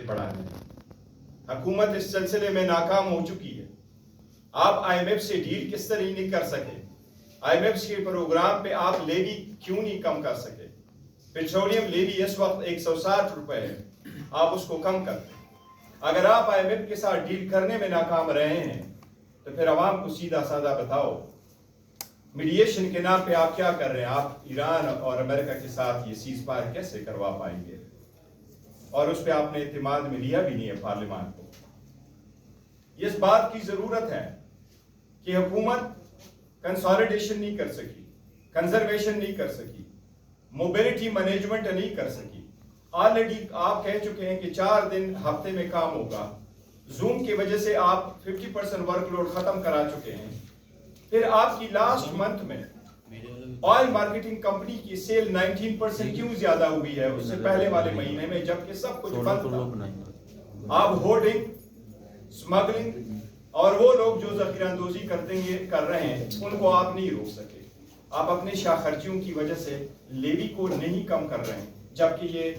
से बढ़ाने हैं। हुकूमत इस सिलसिले में नाकाम हो चुकी है। आप IMF से डील किस तरह नहीं कर सके? IMF के प्रोग्राम पे आप लेवी क्यों नहीं कम कर सके? पेट्रोलियम लेवी इस वक्त 160 रुपए है, आप उसको कम करते। अगर आप IMF के साथ डील करने में नाकाम रहे हैं तो फिर अवाम को सीधा साधा बताओ, मीडिएशन के नाम पे आप क्या कर रहे हैं? आप ईरान और अमेरिका के साथ ये सीज फायर कैसे करवा पाएंगे? और उस पर आपने इत्मीनान में लिया भी नहीं है पार्लियामान को। इस बात की जरूरत है कि हुकूमत कंसोलिडेशन नहीं कर सकी, कंजर्वेशन नहीं कर सकी, मोबिलिटी मैनेजमेंट नहीं कर सकी। ऑलरेडी आप कह चुके हैं कि 4 दिन हफ्ते में काम होगा। जूम की वजह से आप 50% वर्कलोड खत्म करा चुके हैं। फिर आपकी लास्ट मंथ में ऑयल मार्केटिंग कंपनी की सेल 19% क्यों ज्यादा हुई है उससे पहले वाले महीने में, जबकि सब कुछ बंद था? आप होर्डिंग, स्मगलिंग और वो लोग जो जखीरांदोजी कर रहे हैं उनको आप नहीं रोक सके। आप अपने शाखर्चियों की वजह से लेवी को नहीं कम कर रहे हैं, जबकि ये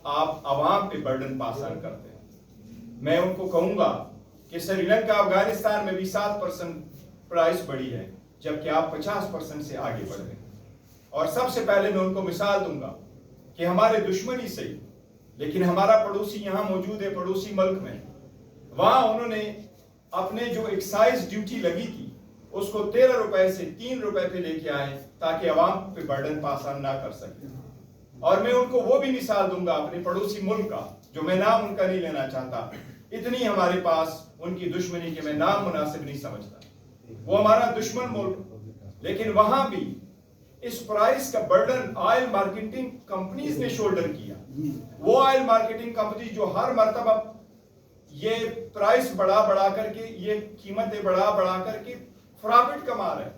आप आवाम पे बर्डन पास ऑन करते हैं। मैं उनको कहूंगा कि श्रीलंका अफगानिस्तान में भी 7% प्राइस बढ़ी है, जबकि आप 50% से आगे बढ़ गए। और सबसे पहले मैं उनको मिसाल दूंगा कि हमारे दुश्मनी से, लेकिन हमारा पड़ोसी यहाँ मौजूद है, पड़ोसी मुल्क में, वहां उन्होंने अपने जो एक्साइज ड्यूटी लगी थी उसको 13 रुपए से 3 रुपए पे लेके आए ताकि अवाम पे बर्डन पास ऑन ना कर सके। और मैं उनको वो भी मिसाल दूंगा अपने पड़ोसी मुल्क का, जो मैं नाम उनका नहीं लेना चाहता, इतनी हमारे पास उनकी दुश्मनी के मैं नाम मुनासिब नहीं समझता। वो हमारा दुश्मन मुल्क, लेकिन वहां भी इस प्राइस का बर्डन ऑयल मार्केटिंग कंपनीज ने शोल्डर किया। वो ऑयल मार्केटिंग कंपनी जो हर मर्तबा ये प्राइस बढ़ा करके, ये कीमतें बढ़ा करके प्रॉफिट कमा रहे,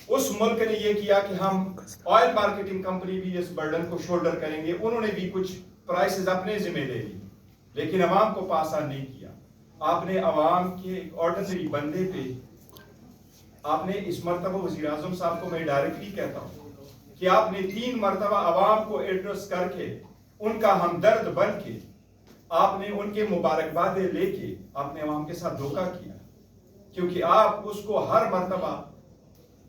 उस मुल्क ने ये किया कि हम ऑयल मार्केटिंग कंपनी भी इस बर्डन को शोल्डर करेंगे। उन्होंने भी कुछ प्राइसेस अपने जिम्मे ले ली, लेकिन अवाम को पास ऑन नहीं किया। आपने अवाम के ऑर्डिनरी बंदे पे, आपने इस मरतबा वज़ीर आज़म साहब को मैं डायरेक्टली कहता हूँ कि आपने 3 मरतबा अवाम को एड्रेस करके, उनका हमदर्द बन के, आपने उनके मुबारकबादें लेके आपने अवाम के साथ धोखा किया, क्योंकि आप उसको हर मरतबा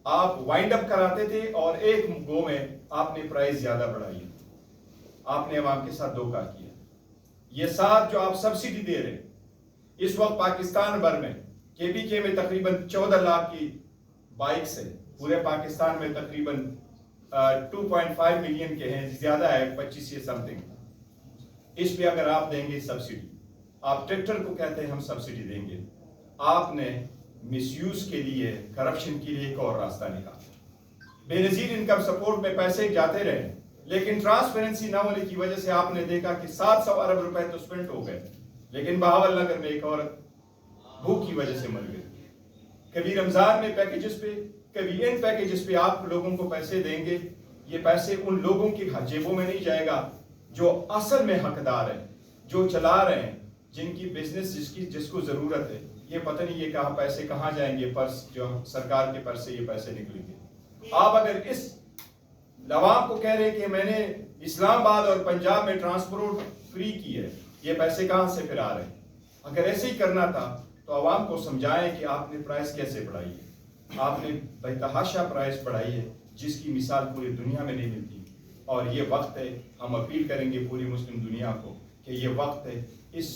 आप वाइंड अप कराते थे और एक गो में आपने प्राइस ज्यादा बढ़ाई। आपने अवाम के साथ धोखा किया। ये साथ जो आप सब्सिडी दे रहे हैं, इस वक्त पाकिस्तान भर में KPK में तकरीबन 14 लाख की बाइक्स है, पूरे पाकिस्तान में तकरीबन 2.5 मिलियन के हैं, ज्यादा है 25 से समथिंग। इस पे अगर आप देंगे सब्सिडी, आप ट्रैक्टर को कहते हैं हम सब्सिडी देंगे, आपने मिसयूज के लिए, करप्शन के लिए एक और रास्ता निकाला। बेनजीर इनकम सपोर्ट में पैसे जाते रहे, लेकिन ट्रांसपेरेंसी न होने की वजह से आपने देखा कि 700 अरब रुपए तो स्पेंड हो गए, लेकिन बहावल नगर में एक औरत भूख की वजह से मर गई। कभी रमजान में पैकेजेस पे, कभी इन पैकेजेस पे आप लोगों को पैसे देंगे, ये पैसे उन लोगों की जेबों में नहीं जाएगा जो असल में हकदार है, जो चला रहे हैं, जिनकी बिजनेस जिसको जरूरत है। ये पता नहीं ये पैसे कहाँ जाएंगे, पर्स जो सरकार के पर्स से ये पैसे निकलेंगे। आप अगर इस अवाम को कह रहे हैं कि मैंने इस्लामाबाद और पंजाब में ट्रांसपोर्ट फ्री की है, ये पैसे कहाँ से फिर आ रहे हैं? अगर ऐसे ही करना था तो अवाम को समझाएं कि आपने प्राइस कैसे बढ़ाई है। आपने बेतहाशा प्राइस बढ़ाई है जिसकी मिसाल पूरी दुनिया में नहीं मिलती। और ये वक्त है, हम अपील करेंगे पूरी मुस्लिम दुनिया को कि ये वक्त है इस